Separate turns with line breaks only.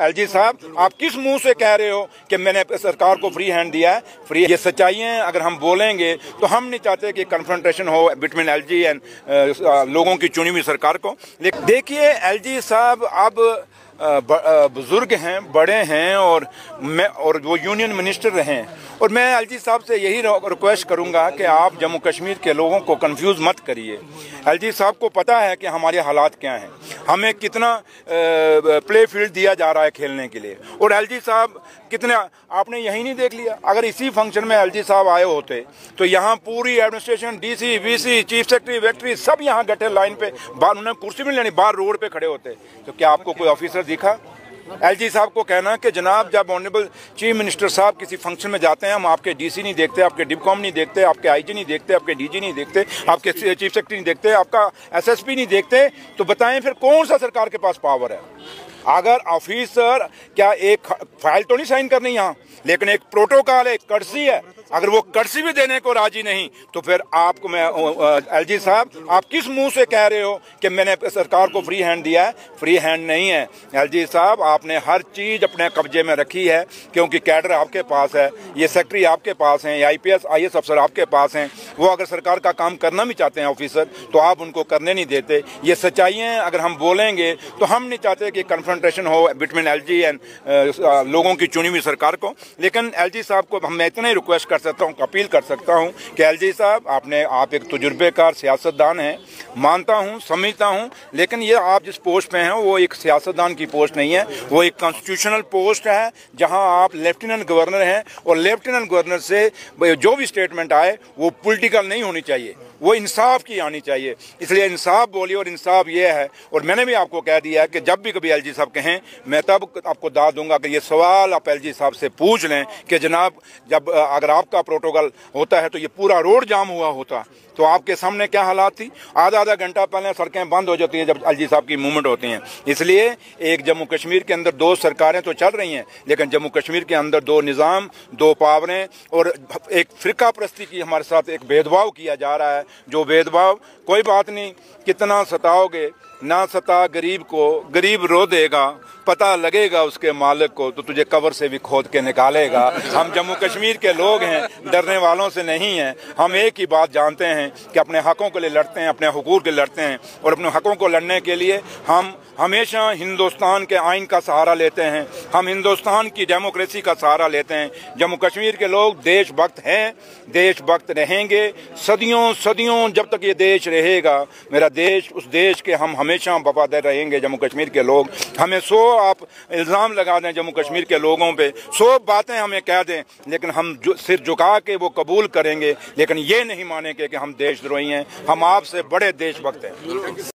LG साहब, आप किस मुंह से कह रहे हो कि मैंने सरकार को फ्री हैंड दिया है? फ्री, ये सच्चाई है। अगर हम बोलेंगे तो हम नहीं चाहते कि कन्फ्रंटेशन हो बिटवीन एलजी एंड लोगों की चुनी हुई सरकार को। लेकिन देखिए एलजी साहब अब बुजुर्ग हैं, बड़े हैं और वो यूनियन मिनिस्टर रहे हैं, और मैं एलजी साहब से यही रिक्वेस्ट करूंगा कि आप जम्मू कश्मीर के लोगों को कंफ्यूज मत करिए। एलजी साहब को पता है कि हमारे हालात क्या हैं, हमें कितना प्ले फील्ड दिया जा रहा है खेलने के लिए, और एलजी साहब कितने, आपने यही नहीं देख लिया? अगर इसी फंक्शन में एलजी साहब आए होते तो यहाँ पूरी administration, DC, VC, chief secretary, वेक्रेटरी सब यहाँ गठे लाइन पे, बाहर उन्होंने कुर्सी में लेनी, बाहर रोड पे खड़े होते। तो क्या आपको कोई ऑफिसर दिखा? एलजी साहब को कहना कि जनाब जब ऑनरेबल चीफ मिनिस्टर साहब किसी फंक्शन में जाते हैं, हम आपके डीसी नहीं देखते, आपके डिपकॉम नहीं देखते, आपके आईजी नहीं देखते, आपके डीजी नहीं देखते, आपके चीफ सेक्रेटरी नहीं देखते, आपका एसएसपी नहीं देखते, तो बताएं फिर कौन सा सरकार के पास पावर है? अगर ऑफिसर, क्या एक फाइल तो नहीं साइन करनी यहाँ, लेकिन एक प्रोटोकॉल है, एक कर्सी है, अगर वो कर्सी भी देने को राजी नहीं तो फिर आपको मैं एलजी साहब, आप किस मुंह से कह रहे हो कि मैंने सरकार को फ्री हैंड दिया है? फ्री हैंड नहीं है एलजी साहब, आपने हर चीज अपने कब्जे में रखी है, क्योंकि कैडर आपके पास है, ये सेक्रेटरी आपके पास हैं, आईपीएस आईएएस अफसर आपके पास हैं। वो अगर सरकार का काम करना भी चाहते हैं ऑफिसर, तो आप उनको करने नहीं देते। ये सच्चाई है। अगर हम बोलेंगे तो हम नहीं चाहते कि कन्फ्रंटेशन हो बिटवीन एलजी एंड लोगों की चुनी हुई सरकार को। लेकिन एलजी साहब को मैं इतना ही रिक्वेस्ट कर सकता हूँ, अपील कर सकता हूँ कि एलजी साहब, आप एक तजुर्बेकार सियासतदान हैं, मानता हूँ, समझता हूँ, लेकिन ये आप जिस पोस्ट पे हैं वो एक सियासतदान की पोस्ट नहीं है, वो एक कॉन्स्टिट्यूशनल पोस्ट है, जहाँ आप लेफ्टिनेंट गवर्नर हैं, और लेफ्टिनेंट गवर्नर से जो भी स्टेटमेंट आए वो पॉलिटिकल नहीं होनी चाहिए, वो इंसाफ की आनी चाहिए। इसलिए इंसाफ बोलिए, और इंसाफ ये है, और मैंने भी आपको कह दिया है कि जब भी कभी एलजी साहब कहें, मैं तब आपको दाद दूंगा कि ये सवाल आप एलजी साहब से पूछ लें कि जनाब जब अगर आपका प्रोटोकॉल होता है तो ये पूरा रोड जाम हुआ होता तो आपके सामने क्या हालात थी? आधा घंटा पहले सड़कें बंद हो जाती हैं जब एलजी साहब की मूवमेंट होती हैं। इसलिए एक जम्मू कश्मीर के अंदर दो सरकारें तो चल रही हैं, लेकिन जम्मू कश्मीर के अंदर दो निज़ाम, दो पावरें, और एक फिरका परस्ती की हमारे साथ एक भेदभाव किया जा रहा है। जो भेदभाव, कोई बात नहीं, कितना सताओगे, ना सता गरीब को, गरीब रो देगा, पता लगेगा उसके मालिक को तो तुझे कब्र से भी खोद के निकालेगा। हम जम्मू कश्मीर के लोग हैं, डरने वालों से नहीं हैं। हम एक ही बात जानते हैं कि अपने हकों के लिए लड़ते हैं, अपने हुकूक के लिए लड़ते हैं, और अपने हकों को लड़ने के लिए हम हमेशा हिंदुस्तान के आइन का सहारा लेते हैं, हम हिंदुस्तान की डेमोक्रेसी का सहारा लेते हैं। जम्मू कश्मीर के लोग देशभक्त हैं, देशभक्त रहेंगे सदियों सदियों, जब तक ये देश रहेगा मेरा देश, उस देश के हम हमेशा वफादार रहेंगे। जम्मू कश्मीर के लोग, हमें आप इल्जाम लगा दें जम्मू कश्मीर के लोगों पे, 100 बातें हमें कह दें, लेकिन हम सिर झुका के वो कबूल करेंगे, लेकिन ये नहीं मानेंगे कि हम देशद्रोही हैं। हम आपसे बड़े देशभक्त हैं।